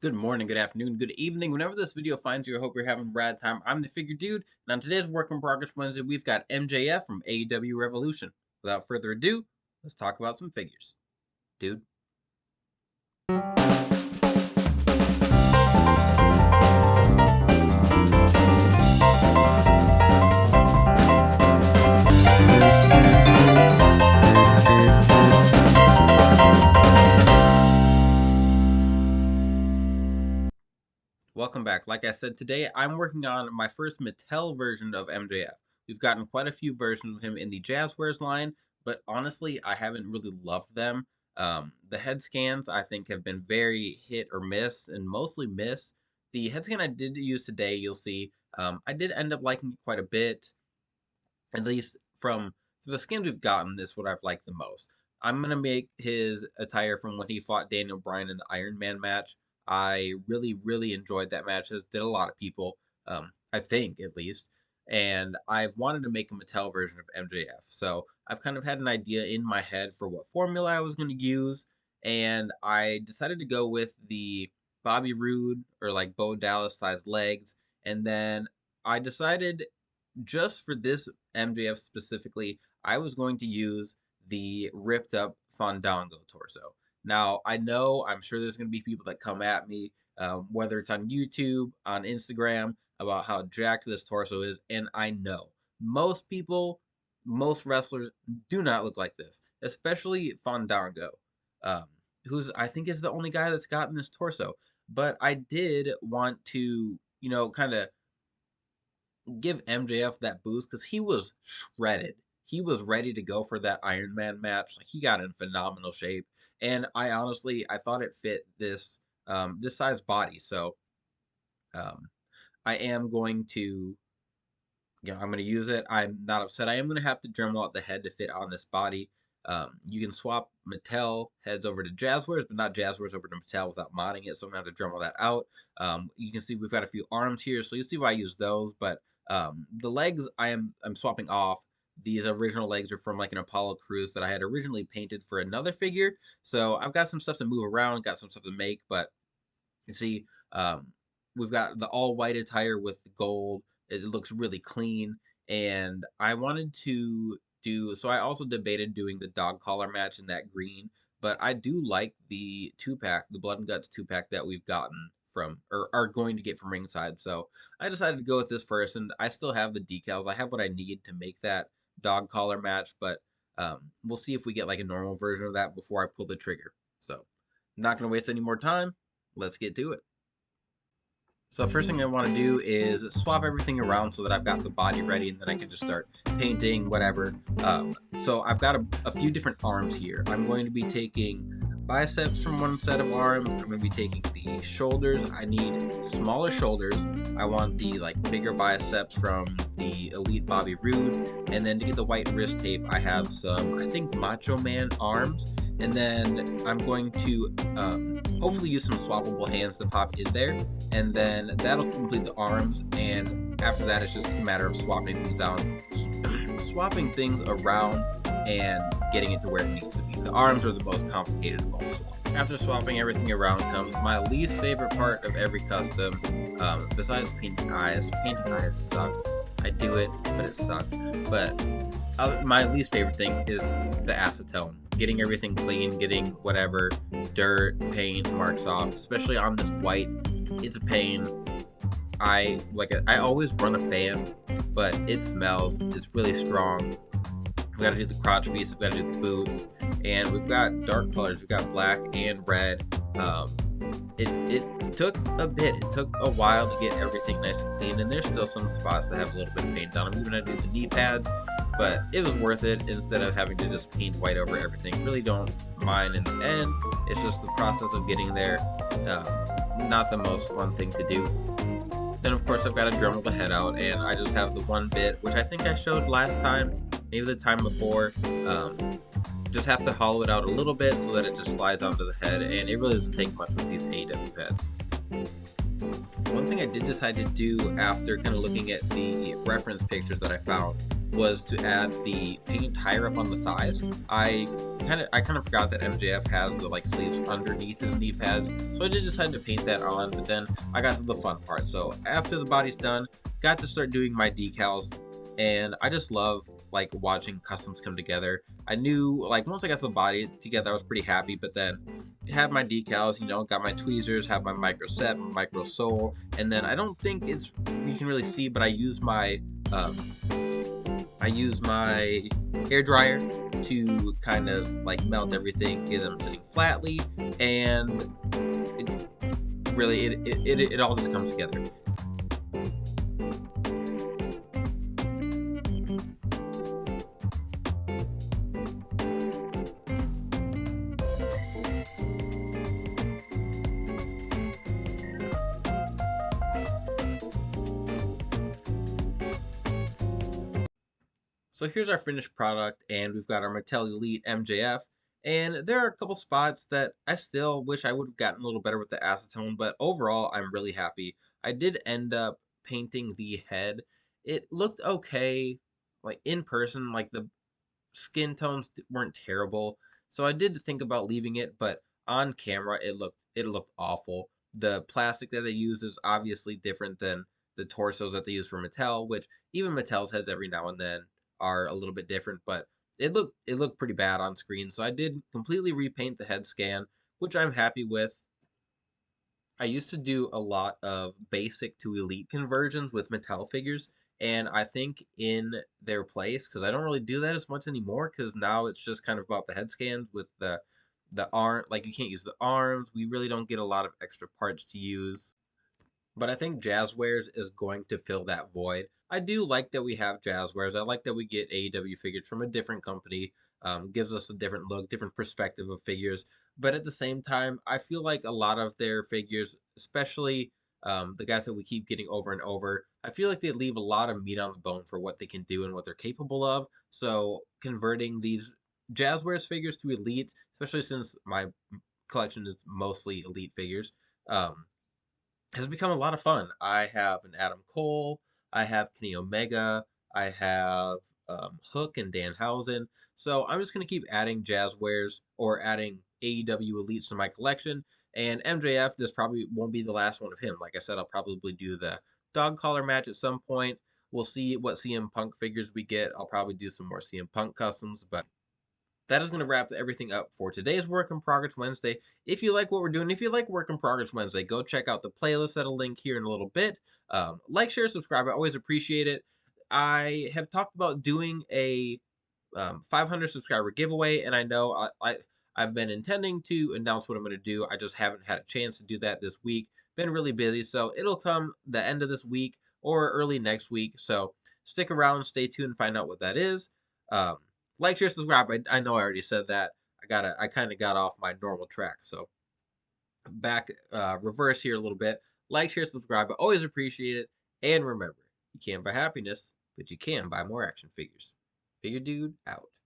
Good morning, good afternoon, good evening. Whenever this video finds you, I hope you're having a rad time. I'm the Figure Dude, and on today's Work in Progress Wednesday, we've got MJF from AEW Revolution. Without further ado, let's talk about some figures. Dude. Welcome back. Like I said, today I'm working on my first Mattel version of MJF. We've gotten quite a few versions of him in the Jazzwares line, but honestly, I haven't really loved them. The head scans I think have been very hit or miss, and mostly miss. The head scan I did use today, you'll see, I did end up liking it quite a bit. At least from the skins we've gotten, this is what I've liked the most. I'm gonna make his attire from when he fought Daniel Bryan in the Iron Man match. I really enjoyed that match, as did a lot of people. I think at least. And I've wanted to make a Mattel version of MJF. So I've kind of had an idea in my head for what formula I was going to use. And I decided to go with the Bobby Roode or like Bo Dallas sized legs. And then I decided just for this MJF specifically, I was going to use the ripped up Fandango torso. Now, I'm sure there's going to be people that come at me, whether it's on YouTube, on Instagram, about how jacked this torso is. And I know most people, most wrestlers do not look like this, especially Fandango, um, who's I think is the only guy that's gotten this torso. But I did want to, kind of give MJF that boost because he was shredded. He was ready to go for that Iron Man match. Like he got in phenomenal shape, and I thought it fit this size body. So um, I am going to I'm going to use it. I'm not upset. I am going to have to Dremel out the head to fit on this body. You can swap Mattel heads over to Jazzwares, but not Jazzwares over to Mattel without modding it. So I'm going to have to Dremel that out. You can see we've got a few arms here, so you see why I use those. But the legs I'm swapping off. These original legs are from like an Apollo Crews that I had originally painted for another figure. So I've got some stuff to move around, got some stuff to make, but you can see we've got the all white attire with gold. It looks really clean, and I wanted to do so. I also debated doing the dog collar match in that green, but I do like the 2-pack, the Blood and Guts 2-pack that we've gotten from or are going to get from Ringside. So I decided to go with this first, and I still have the decals. I have what I need to make that dog collar match, but we'll see if we get like a normal version of that before I pull the trigger. So, not going to waste any more time. Let's get to it. So the first thing I want to do is swap everything around so that I've got the body ready, and then I can just start painting whatever. So I've got a few different arms here. I'm going to be taking biceps from one set of arms. I'm going to be taking the shoulders. I need smaller shoulders. I want the bigger biceps from the Elite Bobby Roode, and then to get the white wrist tape, I have some, I think, Macho Man arms. And then I'm going to hopefully use some swappable hands to pop in there, and then that'll complete the arms. And after that, it's just a matter of swapping things out, swapping things around, and getting it to where it needs to be. The arms are the most complicated of all the swap. After swapping everything around comes my least favorite part of every custom, besides painting eyes. Painting eyes sucks. I do it, but it sucks. But my least favorite thing is the acetone. Getting everything clean, getting whatever dirt, paint marks off, especially on this white. It's a pain. I always run a fan, but it smells. It's really strong. We got to do the crotch piece. We've got to do the boots, and we've got dark colors. We've got black and red. It took a bit. It took a while to get everything nice and clean, and there's still some spots that have a little bit of paint on them. Even I do the knee pads, but it was worth it instead of having to just paint white over everything. Really don't mind in the end. It's just the process of getting there. Not the most fun thing to do. Then of course I've got to Dremel the head out, and I just have the one bit, which I think I showed last time, maybe the time before. Just have to hollow it out a little bit so that it just slides onto the head, and it really doesn't take much with these AEW pads. One thing I did decide to do after kind of looking at the reference pictures that I found was to add the paint higher up on the thighs. I kind of forgot that MJF has the like sleeves underneath his knee pads, so I did decide to paint that on. But then I got to the fun part. So after the body's done, got to start doing my decals, and I just love like watching customs come together. I knew like once I got the body together, I was pretty happy. But then have my decals, got my tweezers, have my micro set, my micro sole, and then I don't think it's you can really see, but um, I use my hair dryer to kind of like melt everything, get them sitting flatly, and it really it all just comes together. So here's our finished product, and we've got our Mattel Elite MJF. And there are a couple spots that I still wish I would have gotten a little better with the acetone, but overall, I'm really happy. I did end up painting the head. It looked okay, like in person, like the skin tones weren't terrible. So I did think about leaving it, but on camera it looked awful. The plastic that they use is obviously different than the torsos that they use for Mattel, which even Mattel's heads every now and then are a little bit different, but it looked pretty bad on screen. So I did completely repaint the head scan, which I'm happy with. I used to do a lot of basic to elite conversions with Mattel figures, and I think in their place, because I don't really do that as much anymore, because now it's just kind of about the head scans with the arm, like you can't use the arms. We really don't get a lot of extra parts to use. But I think Jazzwares is going to fill that void. I do like that we have Jazzwares. I like that we get AEW figures from a different company. Gives us a different look, different perspective of figures. But at the same time, I feel like a lot of their figures, especially the guys that we keep getting over and over, I feel like they leave a lot of meat on the bone for what they can do and what they're capable of. So converting these Jazzwares figures to Elites, especially since my collection is mostly Elite figures, um, has become a lot of fun. I have an Adam Cole, I have Kenny Omega, I have Hook and Danhausen. So I'm just going to keep adding Jazzwares or adding AEW Elites to my collection. And MJF, this probably won't be the last one of him. Like I said, I'll probably do the dog collar match at some point. We'll see what CM Punk figures we get. I'll probably do some more CM Punk customs, but that is going to wrap everything up for today's Work in Progress Wednesday. If you like what we're doing, if you like Work in Progress Wednesday, go check out the playlist that'll link here in a little bit. Like, share, subscribe. I always appreciate it. I have talked about doing a 500 subscriber giveaway, and I know I've been intending to announce what I'm going to do. I just haven't had a chance to do that this week. Been really busy, so it'll come the end of this week or early next week. So stick around, stay tuned, and find out what that is. Um, like, share, subscribe. I know I already said that. I kind of got off my normal track, so back reverse here a little bit. Like, share, subscribe. I always appreciate it. And remember, you can't buy happiness, but you can buy more action figures. Figure Dude out.